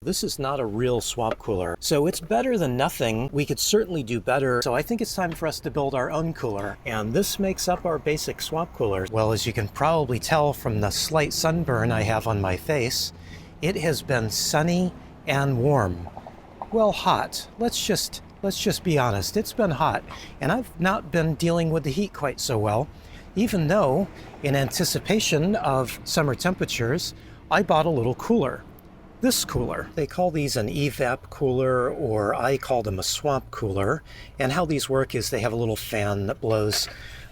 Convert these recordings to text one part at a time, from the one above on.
This is not a real swamp cooler, so it's better than nothing. We could certainly do better, so I think it's time for us to build our own cooler. And this makes up our basic swamp cooler. Well, as you can probably tell from the slight sunburn I have on my face, it has been sunny and warm. Well, hot. Let's just be honest, it's been hot, and I've not been dealing with the heat quite so well, even though, in anticipation of summer temperatures, I bought a little cooler. This cooler. They call these an evap cooler, or I call them a swamp cooler. And how these work is they have a little fan that blows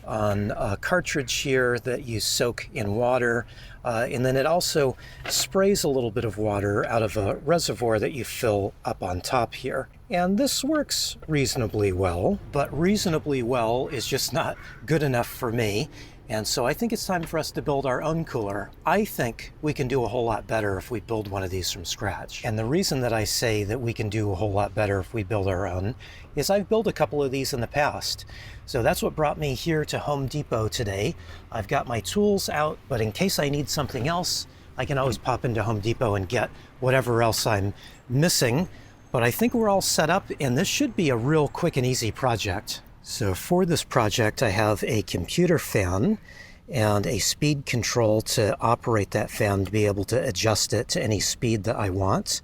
on a cartridge here that you soak in water. And then it also sprays a little bit of water out of a reservoir that you fill up on top here. And this works reasonably well, but reasonably well is just not good enough for me. And so I think it's time for us to build our own cooler. I think we can do a whole lot better if we build one of these from scratch. And the reason that I say that we can do a whole lot better if we build our own is I've built a couple of these in the past. So that's what brought me here to Home Depot today. I've got my tools out, but in case I need something else, I can always pop into Home Depot and get whatever else I'm missing. But I think we're all set up, and this should be a real quick and easy project. So for this project, I have a computer fan and a speed control to operate that fan to be able to adjust it to any speed that I want.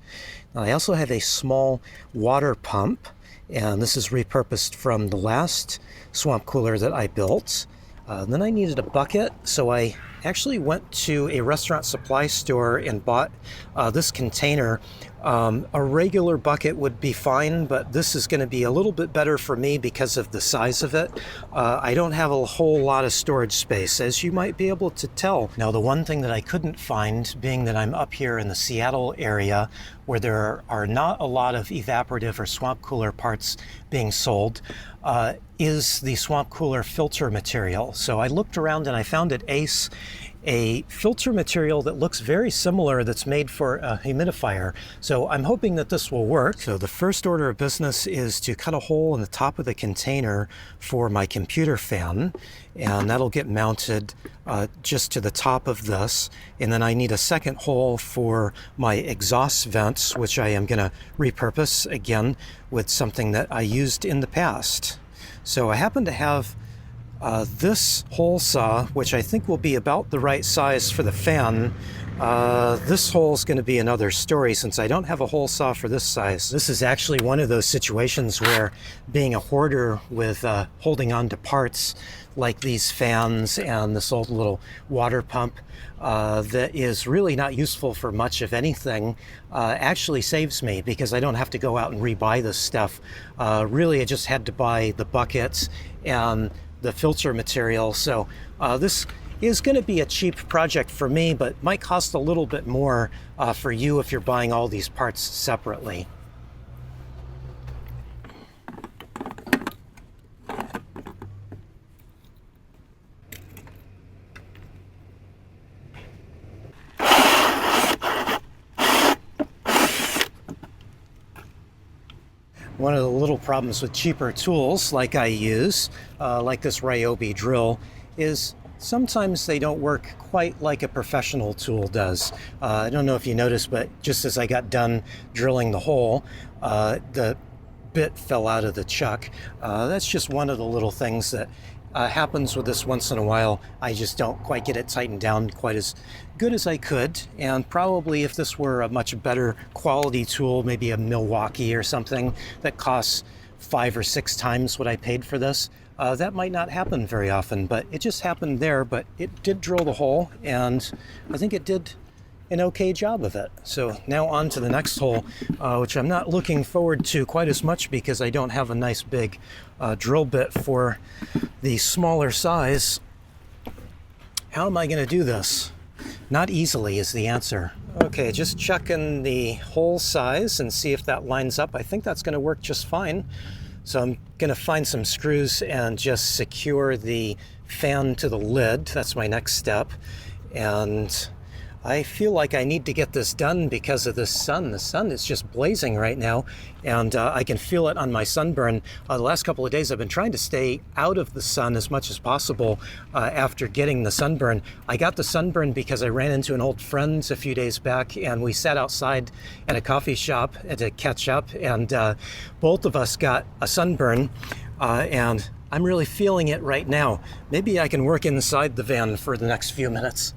I also have a small water pump, and this is repurposed from the last swamp cooler that I built. Then I needed a bucket, so I actually went to a restaurant supply store and bought this container. A regular bucket would be fine, but this is going to be a little bit better for me because of the size of it. I don't have a whole lot of storage space, as you might be able to tell. Now, the one thing that I couldn't find, being that I'm up here in the Seattle area, where there are not a lot of evaporative or swamp cooler parts being sold, is the swamp cooler filter material. So I looked around and I found at Ace a filter material that looks very similar that's made for a humidifier. So I'm hoping that this will work. So the first order of business is to cut a hole in the top of the container for my computer fan, and that'll get mounted just to the top of this. And then I need a second hole for my exhaust vents, which I am going to repurpose again with something that I used in the past. So I happen to have this hole saw, which I think will be about the right size for the fan. This hole is going to be another story since I don't have a hole saw for this size. This is actually one of those situations where being a hoarder with holding on to parts like these fans and this old little water pump that is really not useful for much of anything actually saves me, because I don't have to go out and rebuy this stuff. Really, I just had to buy the buckets and the filter material. So this is going to be a cheap project for me, but might cost a little bit more for you if you're buying all these parts separately. One of the little problems with cheaper tools like I use, like this Ryobi drill, is sometimes they don't work quite like a professional tool does. I don't know if you noticed, but just as I got done drilling the hole, the bit fell out of the chuck. That's just one of the little things that happens with this once in a while. I just don't quite get it tightened down quite as good as I could, and probably if this were a much better quality tool, maybe a Milwaukee or something that costs 5 or 6 times what I paid for this, that might not happen very often, but it just happened there. But it did drill the hole, and I think it did an okay job of it. So now on to the next hole, which I'm not looking forward to quite as much because I don't have a nice big drill bit for the smaller size. How am I going to do this? Not easily is the answer. Okay, just checking the hole size and see if that lines up. I think that's going to work just fine. So I'm going to find some screws and just secure the fan to the lid. That's my next step. And I feel like I need to get this done because of the sun. The sun is just blazing right now, and I can feel it on my sunburn. The last couple of days I've been trying to stay out of the sun as much as possible after getting the sunburn. I got the sunburn because I ran into an old friend a few days back, and we sat outside at a coffee shop to catch up, and both of us got a sunburn, and I'm really feeling it right now. Maybe I can work inside the van for the next few minutes.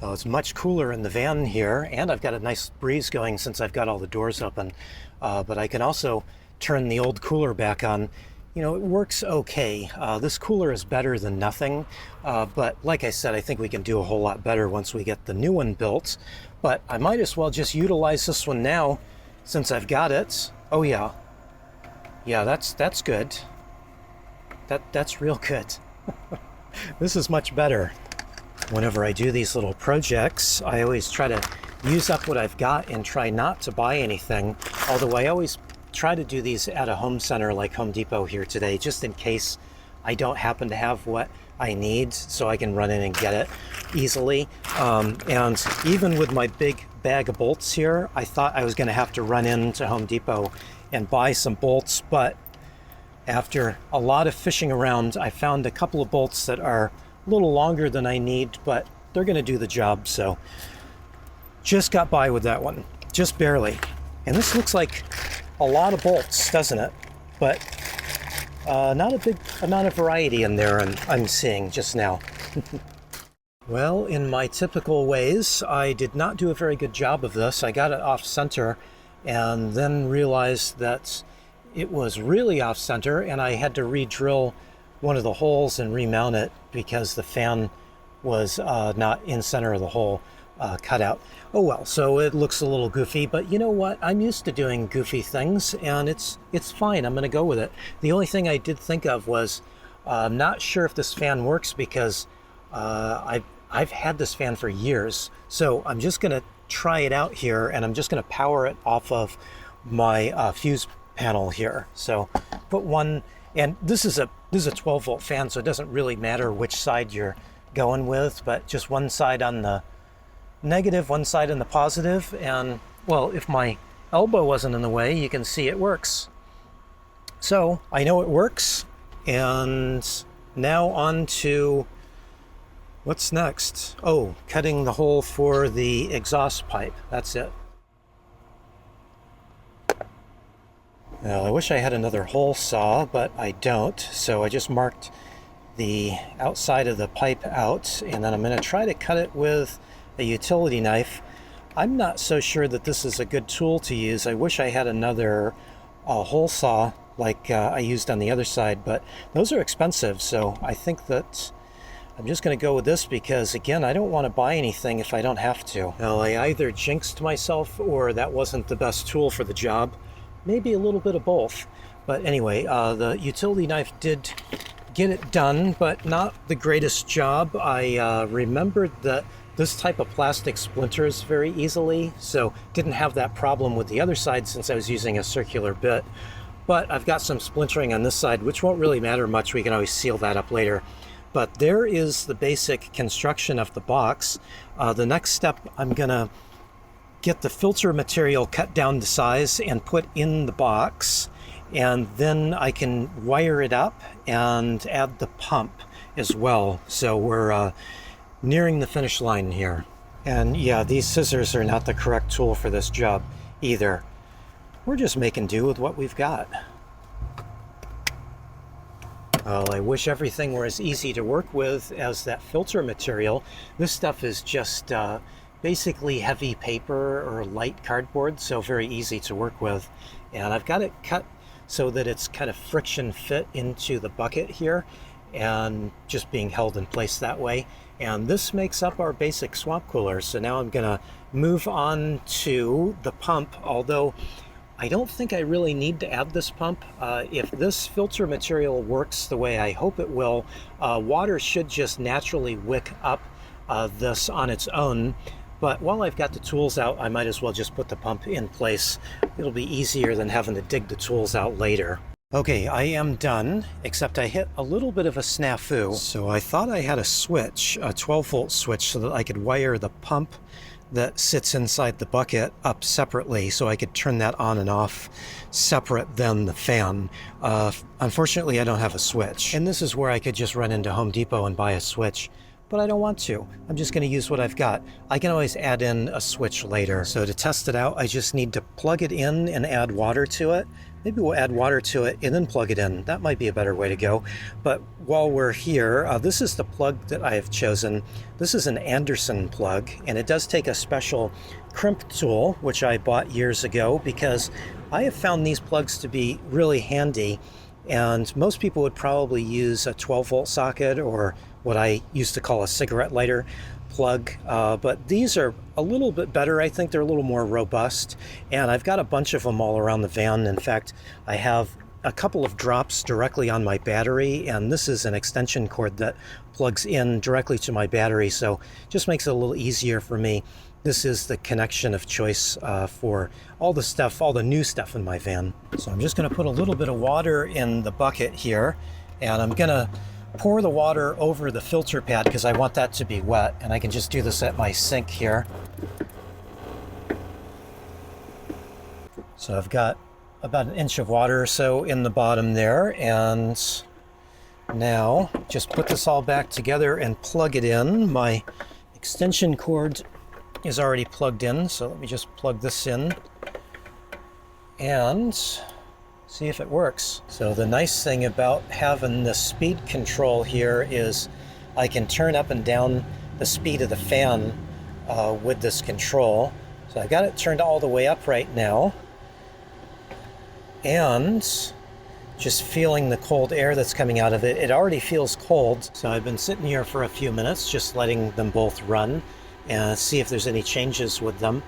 Well, it's much cooler in the van here, and I've got a nice breeze going since I've got all the doors open. But I can also turn the old cooler back on. You know, it works okay. This cooler is better than nothing. But like I said, I think we can do a whole lot better once we get the new one built. But I might as well just utilize this one now since I've got it. Oh yeah. Yeah, that's good. That's real good. This is much better. Whenever I do these little projects, I always try to use up what I've got and try not to buy anything. Although I always try to do these at a home center like Home Depot here today, just in case I don't happen to have what I need, so I can run in and get it easily. And even with my big bag of bolts here, I thought I was going to have to run into Home Depot and buy some bolts, but after a lot of fishing around, I found a couple of bolts that are a little longer than I need, but they're going to do the job. So just got by with that one, just barely. And this looks like a lot of bolts, doesn't it? But not a big amount of variety in there I'm seeing just now. Well, in my typical ways, I did not do a very good job of this. I got it off center and then realized that it was really off center, and I had to re-drill one of the holes and remount it because the fan was not in center of the hole, cut out. Oh well, so it looks a little goofy, but you know what? I'm used to doing goofy things, and it's fine. I'm going to go with it. The only thing I did think of was I'm not sure if this fan works because I've had this fan for years. So I'm just going to try it out here, and I'm just going to power it off of my fuse panel here. So put one. And this is a 12 volt fan, so it doesn't really matter which side you're going with, but just one side on the negative, one side on the positive. And well, if my elbow wasn't in the way, you can see it works. So I know it works. And now on to what's next? Oh, cutting the hole for the exhaust pipe. That's it. I wish I had another hole saw, but I don't. So I just marked the outside of the pipe out, and then I'm going to try to cut it with a utility knife. I'm not so sure that this is a good tool to use. I wish I had another hole saw like I used on the other side, but those are expensive. So I think that I'm just going to go with this because, again, I don't want to buy anything if I don't have to. Well, I either jinxed myself or that wasn't the best tool for the job. Maybe a little bit of both. But anyway, the utility knife did get it done, but not the greatest job. I remembered that this type of plastic splinters very easily, so didn't have that problem with the other side since I was using a circular bit. But I've got some splintering on this side, which won't really matter much. We can always seal that up later. But there is the basic construction of the box. The next step, I'm gonna get the filter material cut down to size and put in the box, and then I can wire it up and add the pump as well. So we're nearing the finish line here. And yeah, these scissors are not the correct tool for this job either. We're just making do with what we've got. Well, I wish everything were as easy to work with as that filter material. This stuff is just basically heavy paper or light cardboard, so very easy to work with. And I've got it cut so that it's kind of friction fit into the bucket here and just being held in place that way. And this makes up our basic swap cooler. So now I'm gonna move on to the pump, although I don't think I really need to add this pump. If this filter material works the way I hope it will, water should just naturally wick up this on its own. But while I've got the tools out, I might as well just put the pump in place. It'll be easier than having to dig the tools out later. Okay, I am done, except I hit a little bit of a snafu. So I thought I had a switch, a 12-volt switch, so that I could wire the pump that sits inside the bucket up separately, so I could turn that on and off separate than the fan. Unfortunately, I don't have a switch. And this is where I could just run into Home Depot and buy a switch, but I don't want to. I'm just going to use what I've got. I can always add in a switch later. So to test it out, I just need to plug it in and add water to it. Maybe we'll add water to it and then plug it in. That might be a better way to go. But while we're here, this is the plug that I have chosen. This is an Anderson plug, and it does take a special crimp tool, which I bought years ago, because I have found these plugs to be really handy. And most people would probably use a 12-volt socket or what I used to call a cigarette lighter plug, but these are a little bit better. I think they're a little more robust, and I've got a bunch of them all around the van. In fact, I have a couple of drops directly on my battery, and this is an extension cord that plugs in directly to my battery, so just makes it a little easier for me. This is the connection of choice for all the stuff, all the new stuff in my van. So I'm just going to put a little bit of water in the bucket here, and I'm going to pour the water over the filter pad because I want that to be wet, and I can just do this at my sink here. So I've got about 1 inch of water or so in the bottom there, and now just put this all back together and plug it in. My extension cord is already plugged in, so let me just plug this in and see if it works. So the nice thing about having the speed control here is I can turn up and down the speed of the fan with this control. So I got it turned all the way up right now, and just feeling the cold air that's coming out of it. It already feels cold, so I've been sitting here for a few minutes just letting them both run and see if there's any changes with them.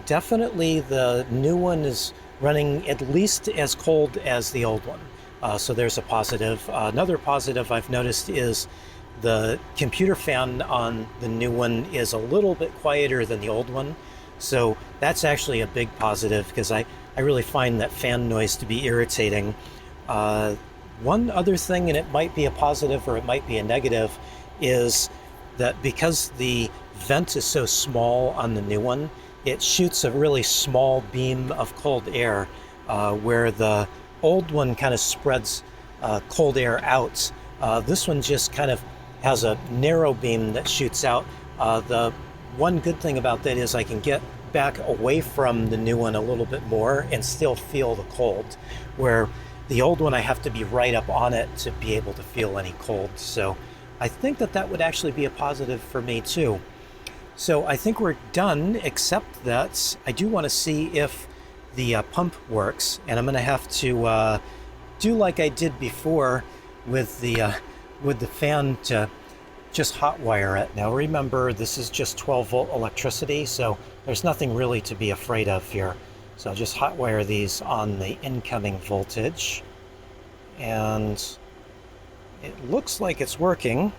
Definitely the new one is running at least as cold as the old one. So there's a positive. Another positive I've noticed is the computer fan on the new one is a little bit quieter than the old one. So that's actually a big positive because I really find that fan noise to be irritating. One other thing, and it might be a positive or it might be a negative, is that because the vent is so small on the new one, it shoots a really small beam of cold air, where the old one kind of spreads cold air out. This one just kind of has a narrow beam that shoots out. The one good thing about that is I can get back away from the new one a little bit more and still feel the cold, where the old one I have to be right up on it to be able to feel any cold. So I think that that would actually be a positive for me too. So I think we're done, except that I do want to see if the pump works, and I'm going to have to do like I did before with the fan to just hot wire it. Now remember, this is just 12-volt electricity, so there's nothing really to be afraid of here. So I'll just hot wire these on the incoming voltage, and it looks like it's working,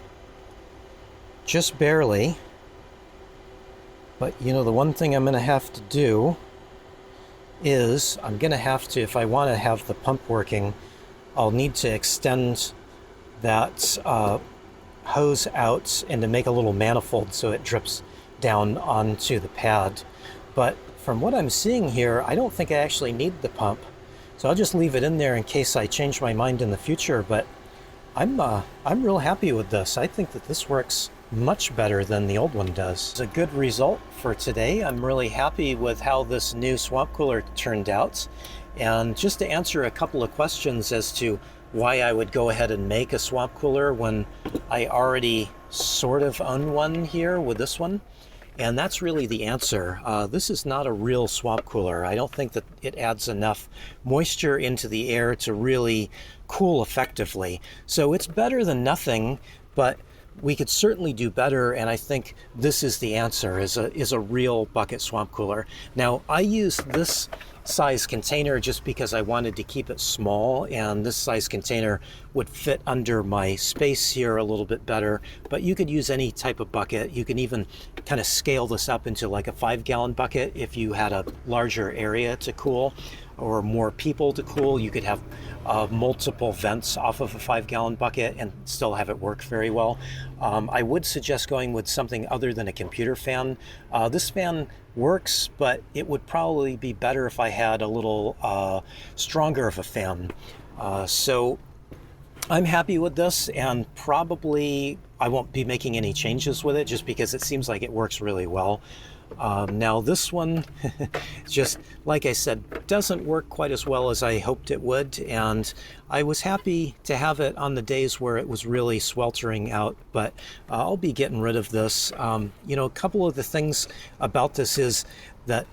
just barely. But you know, the one thing I'm going to have to do is I'm going to have to, if I want to have the pump working, I'll need to extend that hose out and to make a little manifold so it drips down onto the pad. But from what I'm seeing here, I don't think I actually need the pump. So I'll just leave it in there in case I change my mind in the future. But I'm real happy with this. I think that this works much better than the old one does. It's a good result for today. I'm really happy with how this new swamp cooler turned out. And just to answer a couple of questions as to why I would go ahead and make a swamp cooler when I already sort of own one here with this one. And that's really the answer. This is not a real swamp cooler. I don't think that it adds enough moisture into the air to really cool effectively. So it's better than nothing, but we could certainly do better, and I think this is the answer, is a real bucket swamp cooler. Now, I use this size container just because I wanted to keep it small, and this size container would fit under my space here a little bit better, but you could use any type of bucket. You can even kind of scale this up into like a 5-gallon bucket if you had a larger area to cool. or more people to cool. You could have multiple vents off of a 5-gallon bucket and still have it work very well. I would suggest going with something other than a computer fan. This fan works, but it would probably be better if I had a little stronger of a fan. So I'm happy with this, and probably I won't be making any changes with it just because it seems like it works really well. Now this one, just like I said, doesn't work quite as well as I hoped it would, and I was happy to have it on the days where it was really sweltering out, but I'll be getting rid of this. You know, a couple of the things about this is that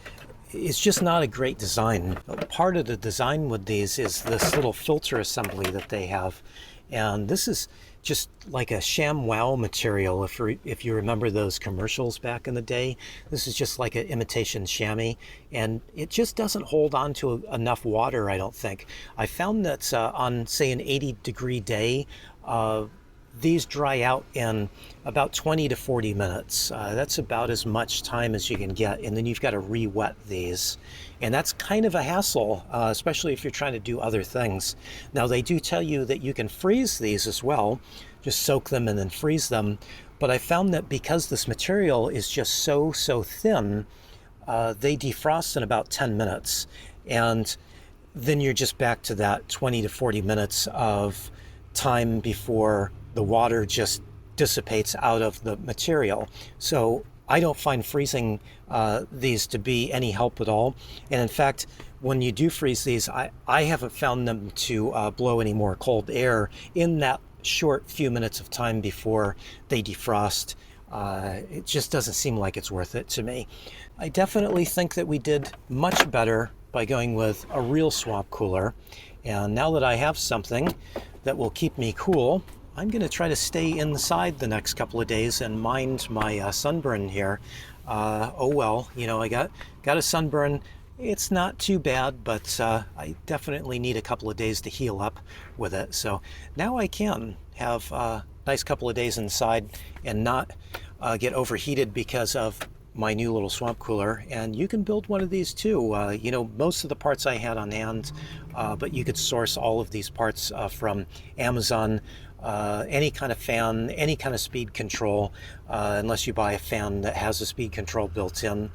it's just not a great design. Part of the design with these is this little filter assembly that they have, and this is just like a ShamWow material. If you remember those commercials back in the day, this is just like an imitation chamois, and it just doesn't hold on to enough water, I don't think. I found that on, say, an 80-degree day, these dry out in about 20 to 40 minutes. That's about as much time as you can get, and then you've got to re-wet these. And that's kind of a hassle, especially if you're trying to do other things. Now, they do tell you that you can freeze these as well, just soak them and then freeze them. But I found that because this material is just so thin, they defrost in about 10 minutes. And then you're just back to that 20 to 40 minutes of time before the water just dissipates out of the material. So I don't find freezing these to be any help at all. And in fact, when you do freeze these, I haven't found them to blow any more cold air in that short few minutes of time before they defrost. It just doesn't seem like it's worth it to me. I definitely think that we did much better by going with a real swamp cooler. And now that I have something that will keep me cool, I'm going to try to stay inside the next couple of days and mind my sunburn here. Oh well, you know, I got a sunburn. It's not too bad, but I definitely need a couple of days to heal up with it. So now I can have a nice couple of days inside and not get overheated because of my new little swamp cooler. And you can build one of these too. You know, most of the parts I had on hand, but you could source all of these parts from Amazon. Any kind of fan, any kind of speed control, unless you buy a fan that has a speed control built in,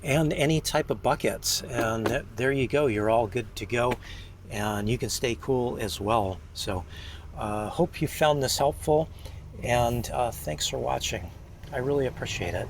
and any type of buckets. And there you go, you're all good to go, and you can stay cool as well. So hope you found this helpful, and thanks for watching. I really appreciate it.